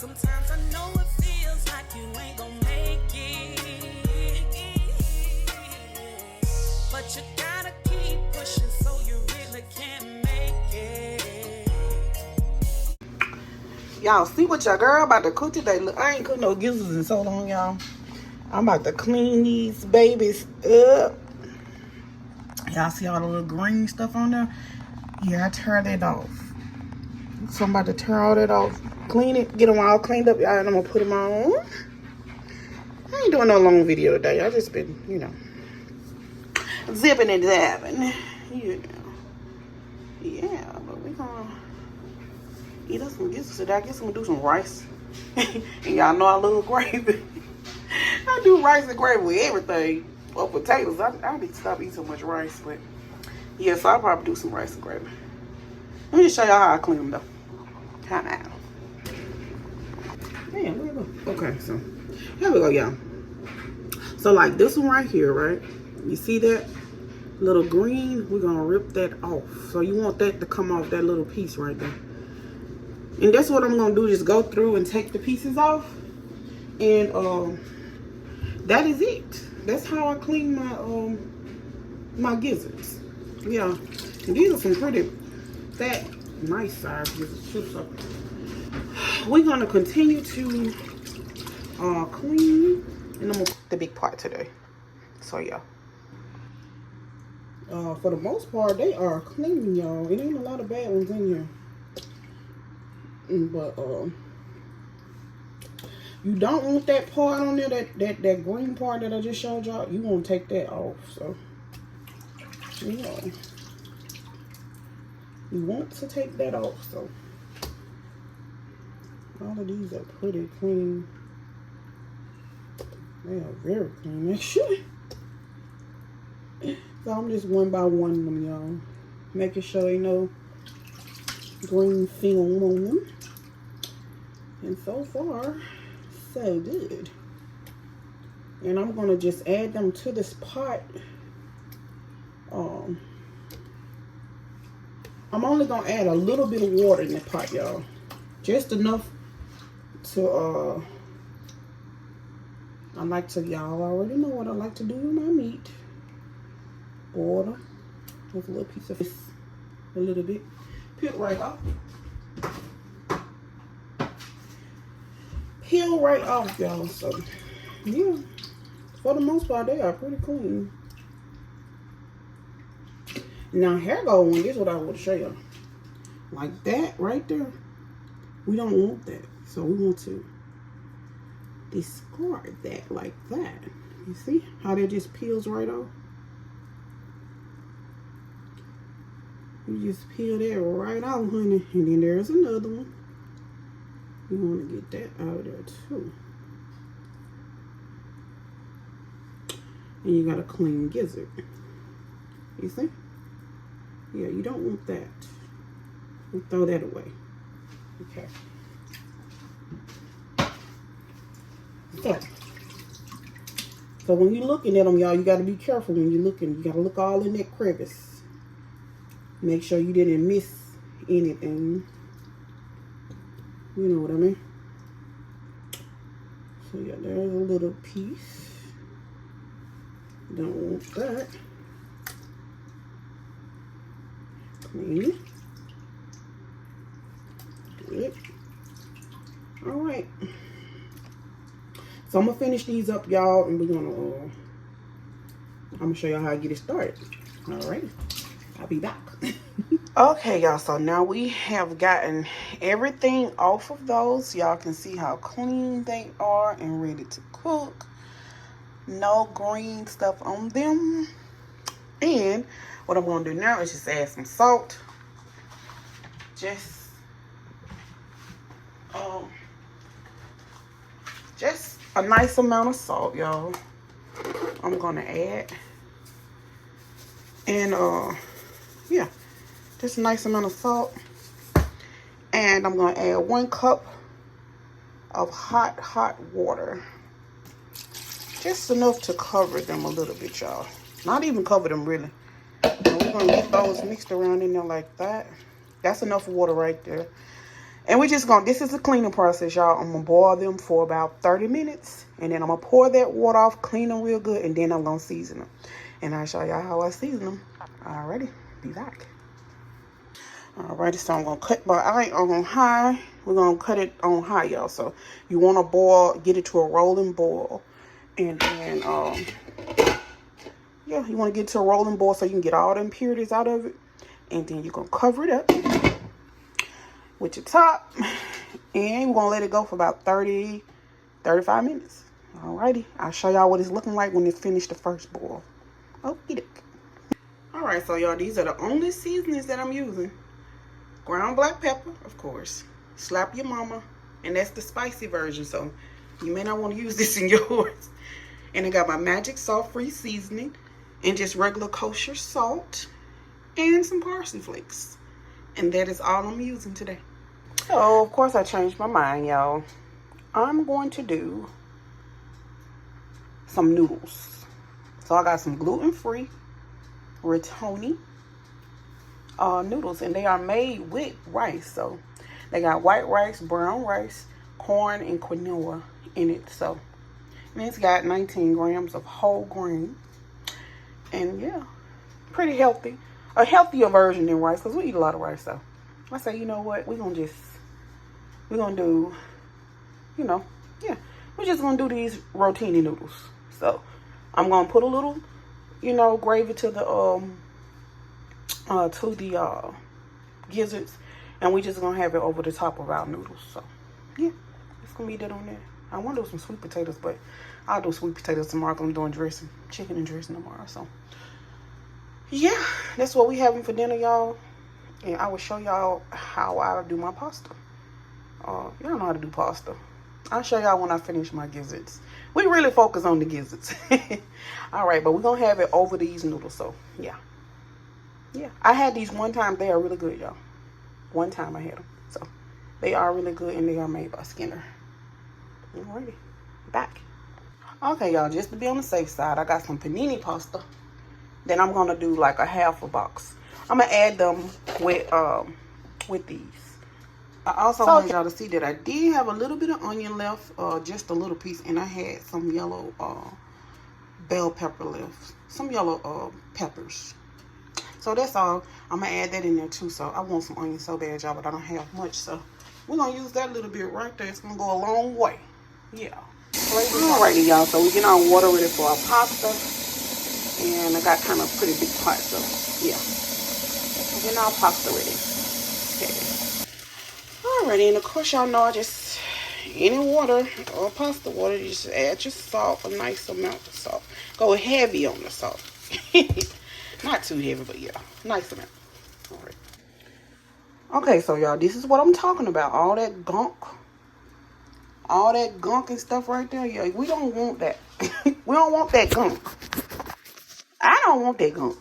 Sometimes I know it feels like you ain't gonna make it, but you gotta keep pushing so you really can make it. Y'all see what your girl about to cook today? Look, I ain't cooked no gizzards in so long, y'all. I'm about to clean these babies up. Y'all see all the little green stuff on there? Yeah, I turned it off. So I'm about to turn all that off, clean it, get them all cleaned up, y'all, and I'm gonna put them on. I ain't doing no long video today. I just been, you know, zipping and zapping. Yeah, but we gonna eat us some gizzards today. I guess I'm gonna do some rice. And y'all know I love gravy. I do rice and gravy with everything. Or potatoes. I need to stop eating so much rice, but yeah, so I'll probably do some rice and gravy. Let me just show y'all how I clean them though. Kind of. Man, where we go? Okay, so here we go, y'all. So like this one right here, right? You see that little green? We're gonna rip that off. So you want that to come off, that little piece right there. And that's what I'm gonna do, just go through and take the pieces off. And that is it. That's how I clean my my gizzards. Yeah. And these are some pretty fat, nice size gizzards. So we're gonna continue to clean, and I'm gonna put the big part today. So yeah. For the most part, they are clean, y'all. It ain't a lot of bad ones in here. But you don't want that part on there, that green part that I just showed y'all. You want to take that off. So yeah, you want to take that off. So all of these are pretty clean. They are very clean, actually. So I'm just one by one of them, y'all, making sure ain't no green film on them. And so far, so good. And I'm gonna just add them to this pot. I'm only gonna add a little bit of water in the pot, y'all, just enough to I like to, y'all already know what I like to do with my meat. Water with a little piece of this, a little bit, peel right off. Peel right off, y'all. So yeah, for the most part, they are pretty clean. Now here go one. This is what I want to show you. Like that right there. We don't want that, so we want to discard that like that. You see how that just peels right off? You just peel that right off, honey. And then there's another one. You want to get that out of there too. And you got a clean gizzard. You see? Yeah, you don't want that. You throw that away. Okay. So when you're looking at them, y'all, you got to be careful when you're looking. You got to look all in that crevice. Make sure you didn't miss anything. You know what I mean? So yeah, there's a little piece. Don't want that. Clean it. Good. All right. So I'm gonna finish these up, y'all, and we're gonna I'm gonna show y'all how I get it started. All right. I'll be back. Okay, y'all, so now we have gotten everything off of those. Y'all can see how clean they are and ready to cook. No green stuff on them. And what I'm going to do now is just add some salt. Just a nice amount of salt, y'all. I'm going to add. And yeah, just a nice amount of salt. And I'm going to add 1 cup of hot water. Just enough to cover them a little bit, y'all. Not even cover them, really. And we're going to get those mixed around in there like that. That's enough water right there. And we're just gonna, this is the cleaning process, y'all. I'm gonna boil them for about 30 minutes. And then I'm gonna pour that water off, clean them real good, and then I'm gonna season them. And I'll show y'all how I season them. Alrighty, be back. Alrighty, so I'm gonna cut my eye on high. We're gonna cut it on high, y'all. So you wanna boil, get it to a rolling boil. And then, yeah, you wanna get to a rolling boil so you can get all the impurities out of it. And then you're gonna cover it up with your top, and we're gonna let it go for about 35 minutes. Alrighty, I'll show y'all what it's looking like when it's finished the first boil. Oh, get it. Alright, so y'all, these are the only seasonings that I'm using. Ground black pepper, of course. Slap your mama, and that's the spicy version, so you may not want to use this in yours. And I got my magic salt-free seasoning, and just regular kosher salt, and some parsley flakes. And that is all I'm using today. So, of course, I changed my mind, y'all. I'm going to do some noodles. So, I got some gluten-free Rotoni noodles. And they are made with rice. So, they got white rice, brown rice, corn, and quinoa in it. So, and it's got 19 grams of whole grain. And, yeah, pretty healthy. A healthier version than rice, because we eat a lot of rice, so I say, you know what, we're going to do, you know, yeah, we're just going to do these rotini noodles. So I'm going to put a little, you know, gravy to the gizzards, and we just going to have it over the top of our noodles. So yeah, it's going to be that on there. I want to do some sweet potatoes, but I'll do sweet potatoes tomorrow. I'm doing dressing, chicken and dressing tomorrow. So yeah, that's what we having for dinner, y'all. And I will show y'all how I do my pasta. Y'all know how to do pasta. I'll show y'all when I finish my gizzards. We really focus on the gizzards. Alright, but we're going to have it over these noodles. So, yeah. Yeah. I had these one time. They are really good, y'all. One time I had them. So, they are really good, and they are made by Skinner. Alrighty. Back. Okay, y'all. Just to be on the safe side, I got some panini pasta. Then I'm going to do like a half a box. I'm going to add them with these. I also want y'all to see that I did have a little bit of onion left, just a little piece, and I had some yellow bell pepper left, some yellow peppers. So that's all. I'm going to add that in there too. So I want some onion so bad, y'all, but I don't have much. So we're going to use that little bit right there. It's going to go a long way. Yeah. Alrighty, y'all. So we're getting our water ready for our pasta. And I got kind of a pretty big pot, so yeah. I'm getting our pasta ready. Okay. Alrighty, and of course y'all know I just, any water or pasta water, you just add your salt, a nice amount of salt. Go heavy on the salt. Not too heavy, but yeah, nice amount. Alright. Okay, so y'all, this is what I'm talking about. All that gunk and stuff right there. Yeah, we don't want that. We don't want that gunk. I don't want that gunk.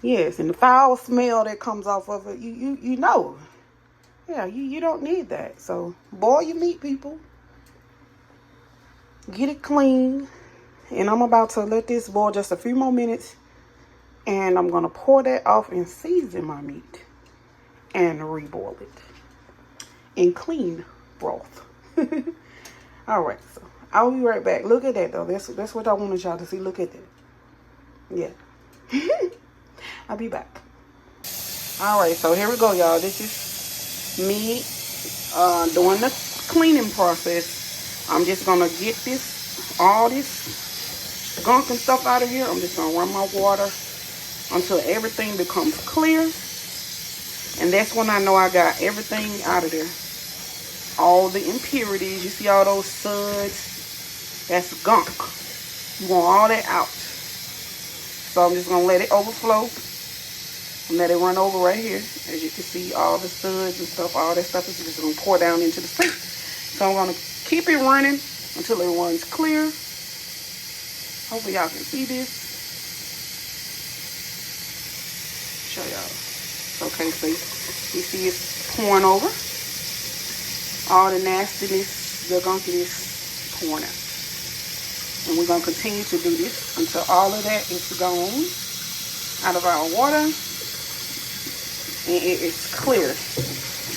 Yes, and the foul smell that comes off of it, you know. Yeah, you don't need that. So boil your meat, people. Get it clean. And I'm about to let this boil just a few more minutes. And I'm going to pour that off and season my meat. And reboil it. In clean broth. Alright, so I'll be right back. Look at that, though. That's what I wanted y'all to see. Look at that. Yeah. I'll be back. Alright, so here we go, y'all. This is me doing the cleaning process. I'm just going to get all this gunk and stuff out of here. I'm just going to run my water until everything becomes clear. And that's when I know I got everything out of there. All the impurities. You see all those suds? That's gunk. You want all that out. So I'm just going to let it overflow. And let it run over right here. As you can see, all the suds and stuff, all that stuff is just going to pour down into the sink. So I'm going to keep it running until it runs clear. Hopefully y'all can see this. Show y'all. Okay, so you see it's pouring over. All the nastiness, the gunkiness pouring out. And we're going to continue to do this until all of that is gone out of our water. and it's clear.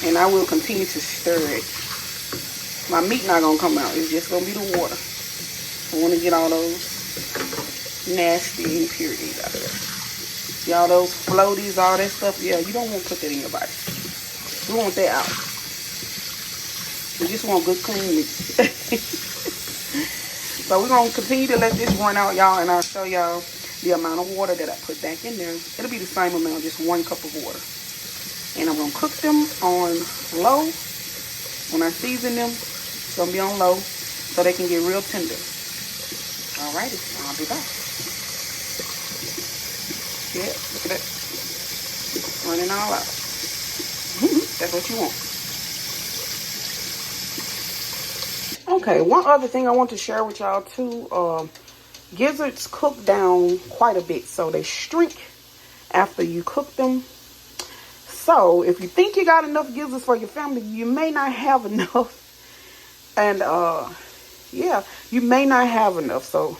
And I will continue to stir it. My meat not gonna come out. It's just gonna be the water. I want to get all those nasty impurities out of there. Y'all, those floaties, all that stuff. Yeah, you don't want to put that in your body. We want that out. We just want good clean meat. So we're gonna continue to let this run out, y'all, and I'll show y'all the amount of water that I put back in there. It'll be the same amount, just 1 cup of water. And I'm gonna cook them on low. When I season them, it's gonna be on low so they can get real tender. Alrighty, I'll be back. Yeah, look at that. Running all out. That's what you want. Okay, one other thing I want to share with y'all too. Gizzards cook down quite a bit, so they shrink after you cook them. So if you think you got enough gizzards for your family, you may not have enough. And yeah, you may not have enough. So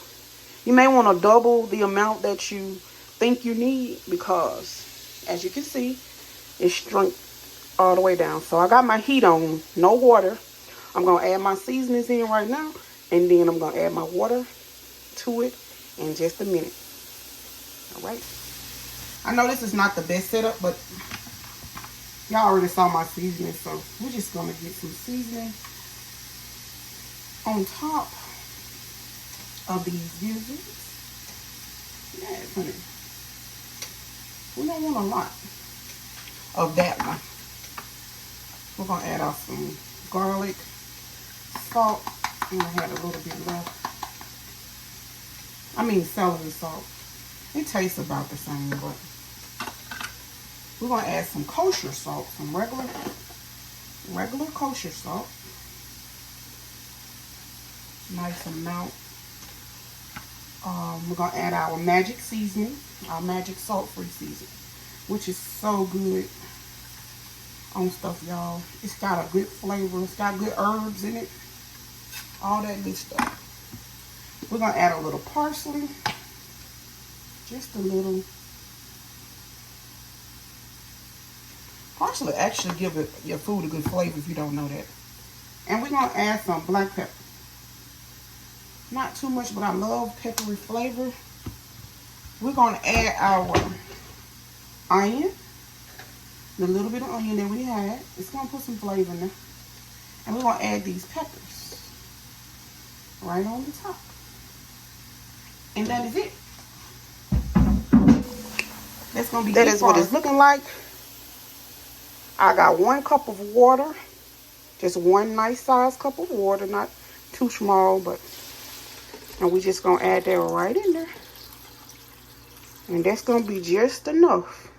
you may want to double the amount that you think you need, because as you can see, it's shrunk all the way down. So I got my heat on, no water. I'm going to add my seasonings in right now, and then I'm going to add my water to it in just a minute. All right. I know this is not the best setup, but y'all already saw my seasoning, so we're just going to get some seasoning on top of these gizzards. Yeah, honey. We don't want a lot of that one. We're going to add off some garlic, salt, and I had a little bit left. I mean celery salt. It tastes about the same, but we're going to add some kosher salt, some regular kosher salt. Nice amount. We're going to add our magic seasoning, our magic salt-free seasoning, which is so good on stuff, y'all. It's got a good flavor. It's got good herbs in it. All that good stuff. We're going to add a little parsley. Just a little. Parsley actually give your food a good flavor if you don't know that. And we're going to add some black pepper. Not too much, but I love peppery flavor. We're going to add our onion. The little bit of onion that we had. It's going to put some flavor in there. And we're going to add these peppers right on the top. And that is it. That's going to be that is what it's looking like. I got 1 cup of water. Just one nice size cup of water. Not too small, but... And we're just going to add that right in there. And that's going to be just enough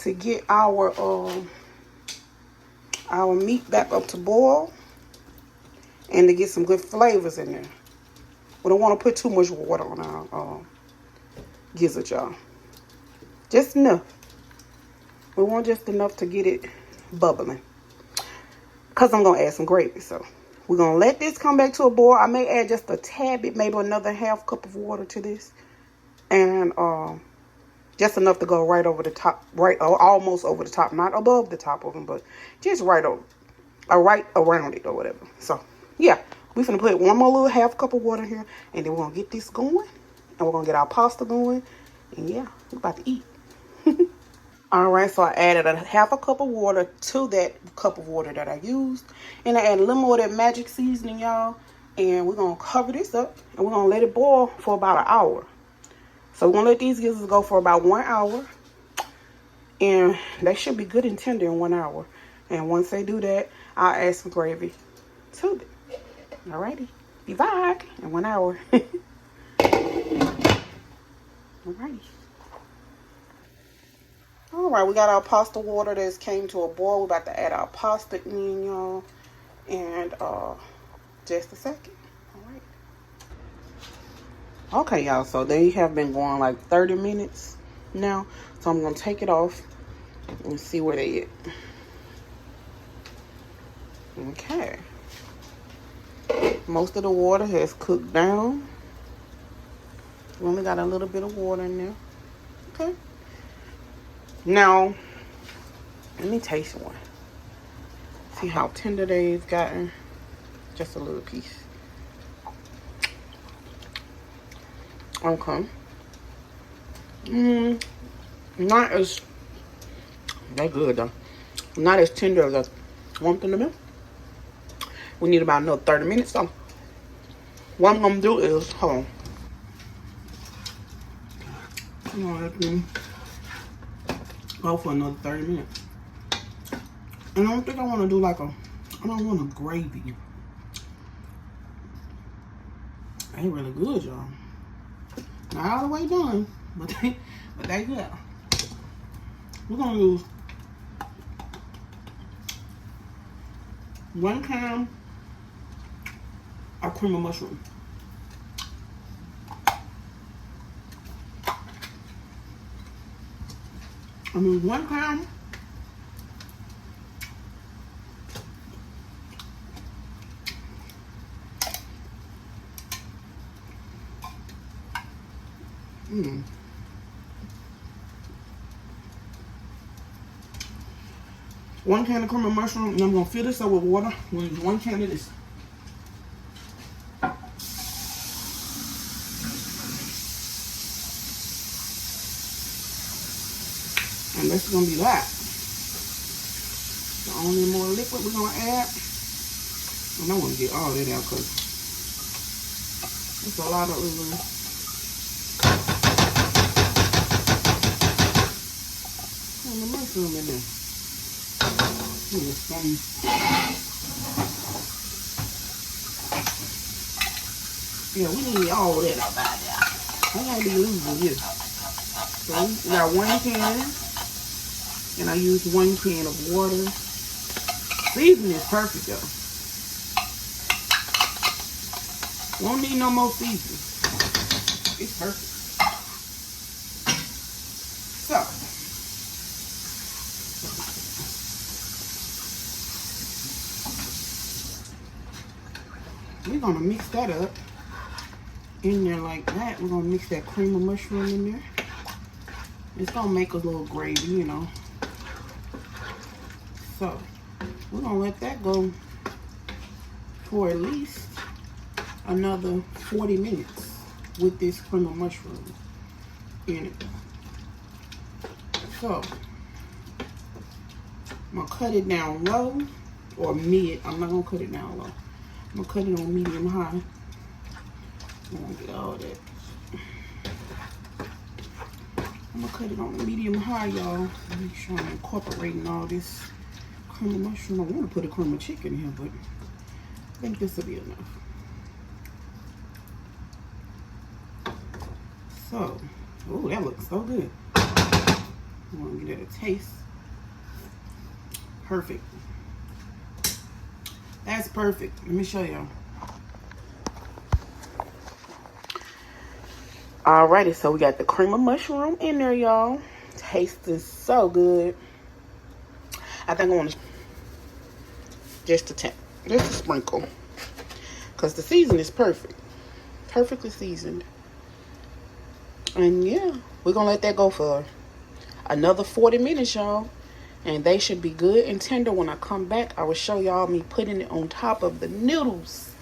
to get our meat back up to boil. And to get some good flavors in there. We don't want to put too much water on our gizzard, y'all. Just enough. We want just enough to get it bubbling. Because I'm going to add some gravy, so... We're going to let this come back to a boil. I may add just a tad bit, maybe another ½ cup of water to this. And just enough to go right over the top, almost over the top. Not above the top of them, but just right over, or right around it or whatever. So, yeah, we're going to put one more little ½ cup of water here. And then we're going to get this going. And we're going to get our pasta going. And yeah, we're about to eat. Alright, so I added a ½ cup of water to that cup of water that I used. And I added a little more of that magic seasoning, y'all. And we're going to cover this up. And we're going to let it boil for about an hour. So we're going to let these gizzards go for about 1 hour. And they should be good and tender in 1 hour. And once they do that, I'll add some gravy to it. Alrighty. Be back in 1 hour. Alrighty. Alright, we got our pasta water that's came to a boil. We're about to add our pasta in, y'all. And just a second. Alright. Okay, y'all. So they have been going like 30 minutes now. So I'm going to take it off and see where they at. Okay. Most of the water has cooked down. We only got a little bit of water in there. Okay. Now, Let me taste one. See how tender they've gotten? Just a little piece. Okay. Not as, they're good though. Not as tender as I want them to be. We need about another 30 minutes so what I'm gonna do is, hold on. I'm gonna let them go for another 30 minutes. And I don't think I wanna do like I don't want a gravy. They really good, y'all. Not all the way done, but they good. We're gonna use 1 can of cream of mushroom. I mean 1 can One can of cream of mushroom, and I'm gonna fill this up with water. We'll use 1 can of this. And that's gonna be that. The only more liquid we're gonna add. And I wanna get all that out because it's a lot of the mushroom in there. Yeah, we need all that out by there. I gotta be losing here. So we got 1 can, and I used 1 can of water. Seasoning is perfect though. Won't need no more seasoning. It's perfect. So we're gonna mix that up in there like that. We're gonna mix that cream of mushroom in there. It's gonna make a little gravy, you know. So we're gonna let that go for at least another 40 minutes with this cream of mushroom in it. So I'm gonna cut it down low or mid. I'm not gonna cut it down low. I'm gonna cut it on medium high. I'm gonna get all that. I'm gonna cut it on medium high, y'all. Make sure I'm incorporating all this cream of mushroom. I want to put a cream of chicken here, but I think this will be enough. So, oh, that looks so good. I'm gonna get it a taste. Perfect. That's perfect. Let me show y'all. Alrighty, so we got the cream of mushroom in there, y'all. Tasting so good. I think I want to just a sprinkle, because the season is perfect, perfectly seasoned. And yeah, we're gonna let that go for another 40 minutes, y'all. And they should be good and tender. When I come back, I will show y'all me putting it on top of the noodles,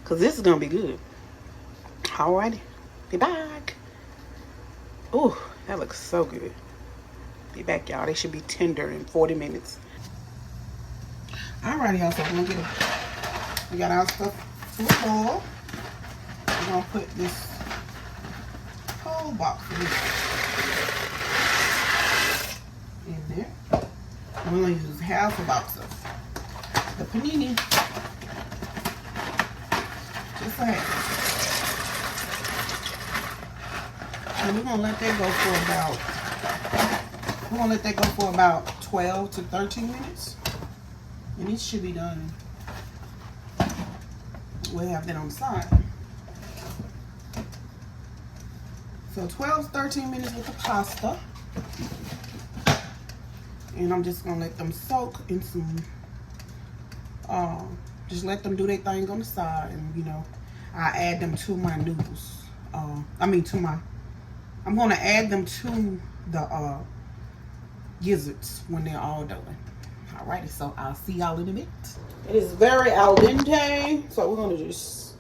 because this is gonna be good. Alrighty, be back. Ooh, that looks so good. Be back, y'all. They should be tender in 40 minutes. Alrighty, y'all, so we're gonna get it. We got our stuff in the bowl. We're gonna put this whole box in there. And we're gonna use half a box of the panini. Just like that. And we're gonna let that go for about 12 to 13 minutes. And it should be done. We'll have that on the side. So 12 to 13 minutes with the pasta. And I'm just gonna let them soak in some, just let them do their thing on the side. And you know, I add them to my noodles. I'm gonna add them to the gizzards when they're all done. Alrighty, so I'll see y'all in a bit. It is very al dente, so we're gonna just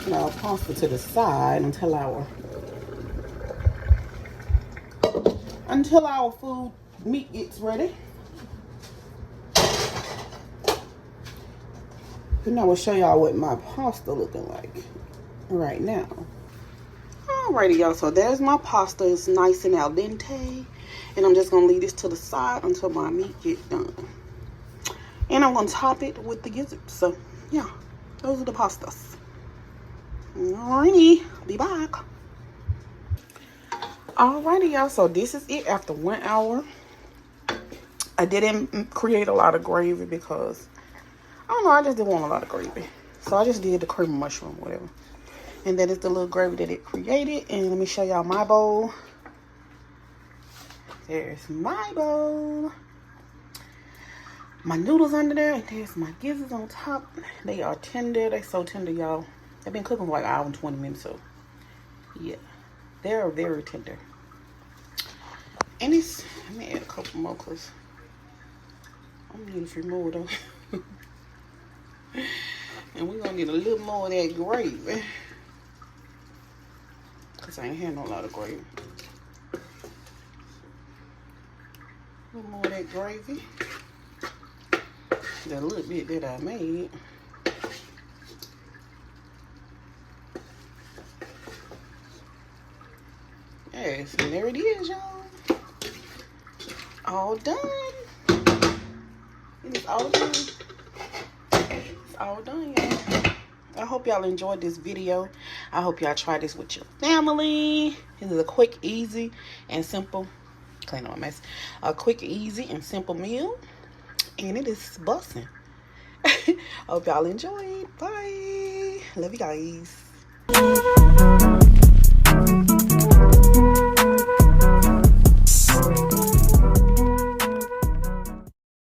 put our pasta to the side until our food meat gets ready. And I will show y'all what my pasta looking like right now. Alrighty, y'all, so there's my pasta. It's nice and al dente. And I'm just gonna leave this to the side until my meat gets done. And I'm gonna top it with the gizzards. So yeah, those are the pastas. Alrighty, I'll be back. Alrighty, y'all, so this is it after 1 hour. I didn't create a lot of gravy because I don't know, I just didn't want a lot of gravy. So I just did the cream of mushroom, whatever. And that is the little gravy that it created. And let me show y'all my bowl. There's my bowl. My noodles under there. And there's my gizzards on top. They are tender. They're so tender, y'all. They've been cooking for like an hour and 20 minutes. So, yeah. They're very tender. And it's, let me add a couple more because I'm going to need a few more though. And we're going to need a little more of that gravy. Because I ain't had no lot of gravy. A little more of that gravy. That little bit that I made. Yes, and there it is, y'all. All done. It is all done. It's all done, y'all. I hope y'all enjoyed this video. I hope y'all try this with your family. This is a quick, easy, and simple. Clean up my mess. A quick, easy, and simple meal. And it is busting. Hope y'all enjoyed. Bye. Love you guys.